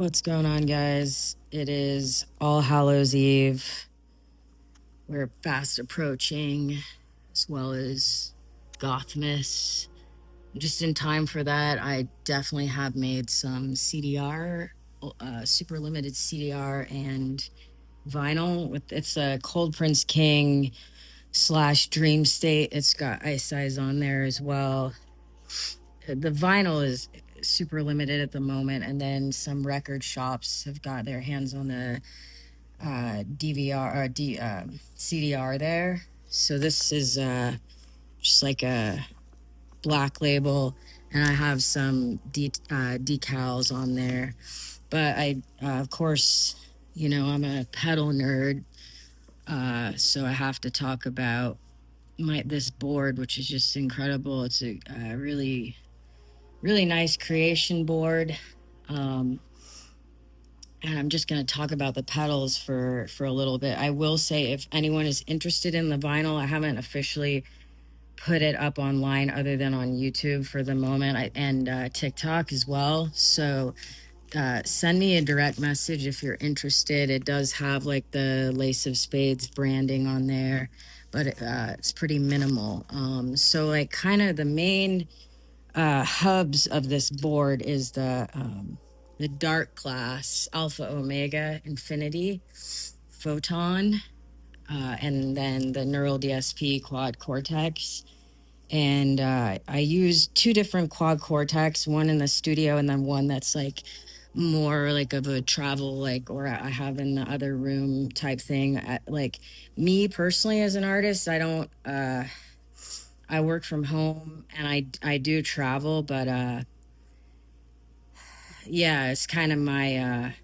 What's going on, guys? It is All Hallows Eve. We're fast approaching, as well as Gothmas. Just in time for that, I definitely have made some CDR, super limited CDR and vinyl. It's a Cold Prince King / Dream State. It's got Ice Size on there as well. The vinyl is super limited at the moment, and then some record shops have got their hands on the DVR or CDR there. So this is just like a black label, and I have some decals on there. But I, of course, I'm a pedal nerd, so I have to talk about this board, which is just incredible. It's a really really nice creation board. And I'm just going to talk about the pedals for a little bit. I will say, if anyone is interested in the vinyl, I haven't officially put it up online other than on YouTube for the moment, and TikTok as well. So send me a direct message if you're interested. It does have like the Lace of Spades branding on there, but it's pretty minimal. So like kind of the main hubs of this board is the dark glass Alpha Omega Infinity Photon, and then the Neural DSP Quad Cortex. And I use two different Quad Cortex, one in the studio and then one that's like more like of a travel, like, or I have in the other room type thing. Like me personally as an artist, I don't I work from home and I do travel, but yeah, it's kind of my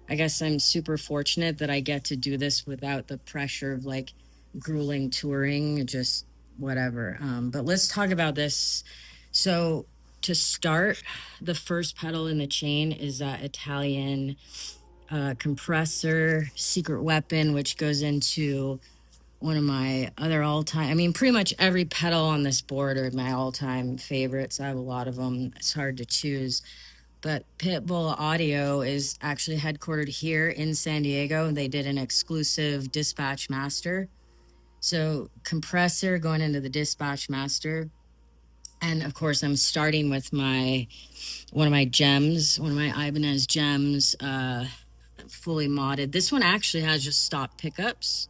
I guess I'm super fortunate that I get to do this without the pressure of like grueling touring, just whatever. But let's talk about this. So to start, the first pedal in the chain is that Italian compressor Secret Weapon, which goes into one of my other all-time, I mean, pretty much every pedal on this board are my all-time favorites. I have a lot of them. It's hard to choose. But Pitbull Audio is actually headquartered here in San Diego. They did an exclusive Dispatch Master. So compressor going into the Dispatch Master. And of course, I'm starting with one of my gems, one of my Ibanez gems, fully modded. This one actually has just stock pickups.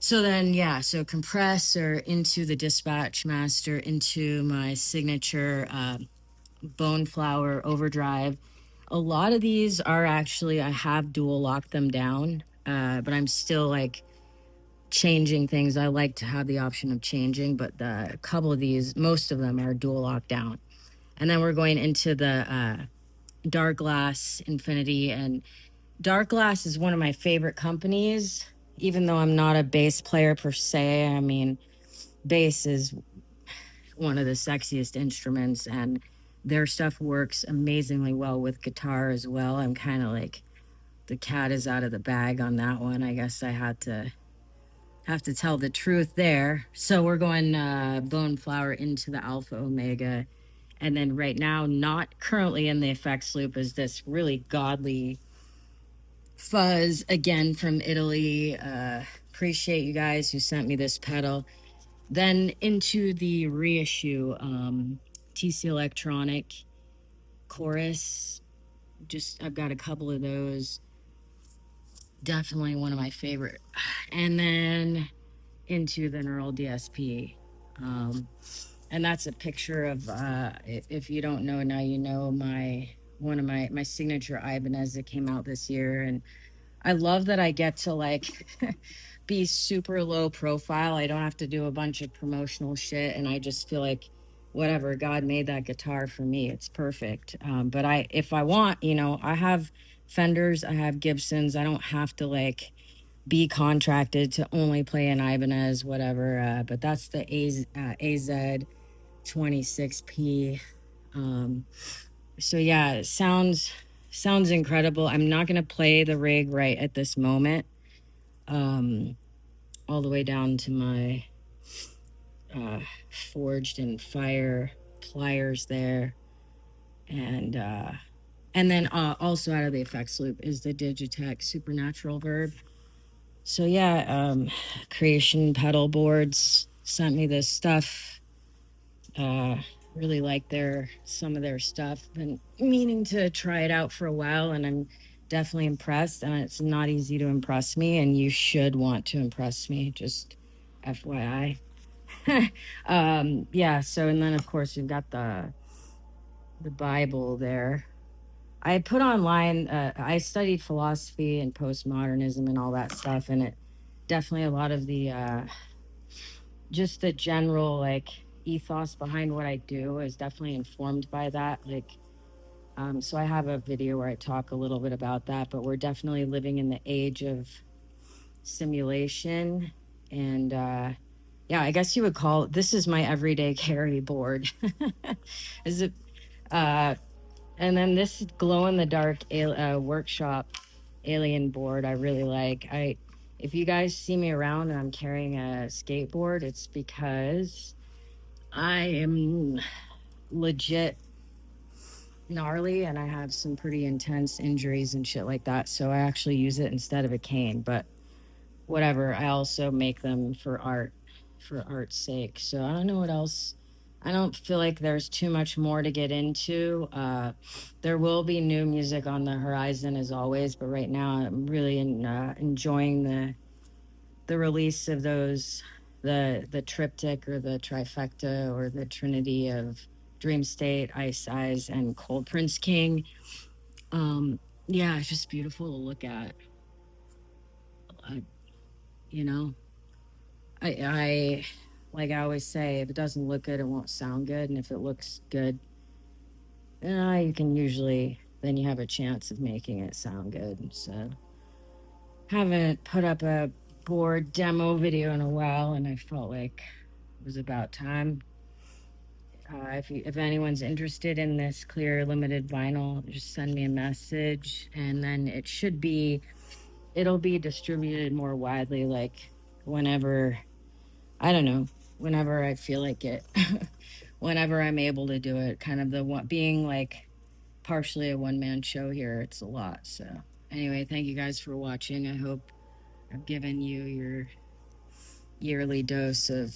So then, yeah, so compressor into the Dispatch Master, into my signature Bone Flower Overdrive. A lot of these are actually, I have dual locked them down, but I'm still like changing things. I like to have the option of changing, but a couple of these, most of them are dual locked down. And then we're going into the Dark Glass Infinity, and Dark Glass is one of my favorite companies, even though I'm not a bass player per se. I mean, bass is one of the sexiest instruments, and their stuff works amazingly well with guitar as well. I'm kind of like the cat is out of the bag on that one. I guess I have to tell the truth there. So we're going Bone Flower into the Alpha Omega. And then right now, not currently in the effects loop, is this really godly fuzz, again from Italy. Appreciate you guys who sent me this pedal. Then into the reissue, TC Electronic Chorus. Just, I've got a couple of those. Definitely one of my favorite. And then into the Neural DSP. And that's a picture of, if you don't know, now you know, one of my signature Ibanez that came out this year. And I love that I get to like be super low profile. I don't have to do a bunch of promotional shit, and I just feel like whatever, God made that guitar for me. It's perfect. But if I want, I have Fenders, I have Gibsons. I don't have to like be contracted to only play an Ibanez, whatever. But that's the AZ 26P. So yeah, it sounds incredible. I'm not gonna play the rig right at this moment. All the way down to my forged in fire pliers there, and And then also out of the effects loop is the Digitech Supernatural Verb. So yeah, Creation pedal boards sent me this stuff. Uh, really like some of their stuff. Been meaning to try it out for a while, and I'm definitely impressed. And it's not easy to impress me, and you should want to impress me. Just FYI. Yeah. So and then of course we've got the Bible there. I put online. I studied philosophy and postmodernism and all that stuff, and it definitely a lot of the just the general like ethos behind what I do is definitely informed by that. Like, so I have a video where I talk a little bit about that, but we're definitely living in the age of simulation, and yeah, I guess you would call this is my everyday carry board. Is it? Uh, and then this glow in the dark workshop alien board I really like. If you guys see me around and I'm carrying a skateboard, it's because I am legit gnarly and I have some pretty intense injuries and shit like that. So I actually use it instead of a cane, but whatever. I also make them for art's sake. So I don't know what else. I don't feel like there's too much more to get into. There will be new music on the horizon as always, but right now I'm really enjoying the release of those, the triptych or the trifecta or the trinity of Dream State, Ice Eyes, and Cold Prince King. Yeah, it's just beautiful to look at. I, you know, I like I always say, if it doesn't look good, it won't sound good, and if it looks good, you can usually then you have a chance of making it sound good. So haven't put up a board demo video in a while, and I felt like it was about time. If anyone's interested in this clear limited vinyl, just send me a message, and then it'll be distributed more widely, like whenever I don't know, whenever I feel like it, whenever I'm able to do it. Kind of the one being like partially a one-man show here, it's a lot. So anyway, thank you guys for watching. I hope I've given you your yearly dose of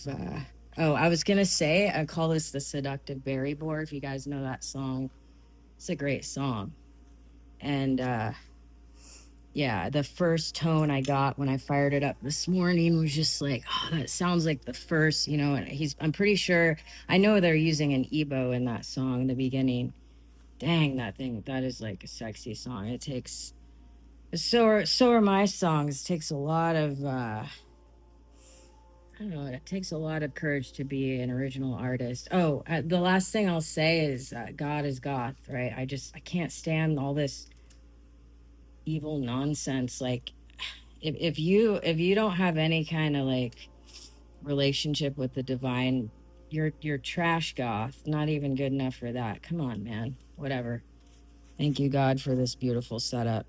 oh, I was gonna say I call this the seductive berry board. If you guys know that song, it's a great song. And yeah, the first tone I got when I fired it up this morning was just like, oh, that sounds like the first, and I'm pretty sure I know they're using an ebo in that song in the beginning. Dang, that is like a sexy song. It takes so are my songs. It takes a lot of I don't know. It takes a lot of courage to be an original artist. Oh, the last thing I'll say is God is goth, right? I can't stand all this evil nonsense. Like, if you don't have any kind of like relationship with the divine, you're trash goth. Not even good enough for that. Come on, man. Whatever. Thank you, God, for this beautiful setup.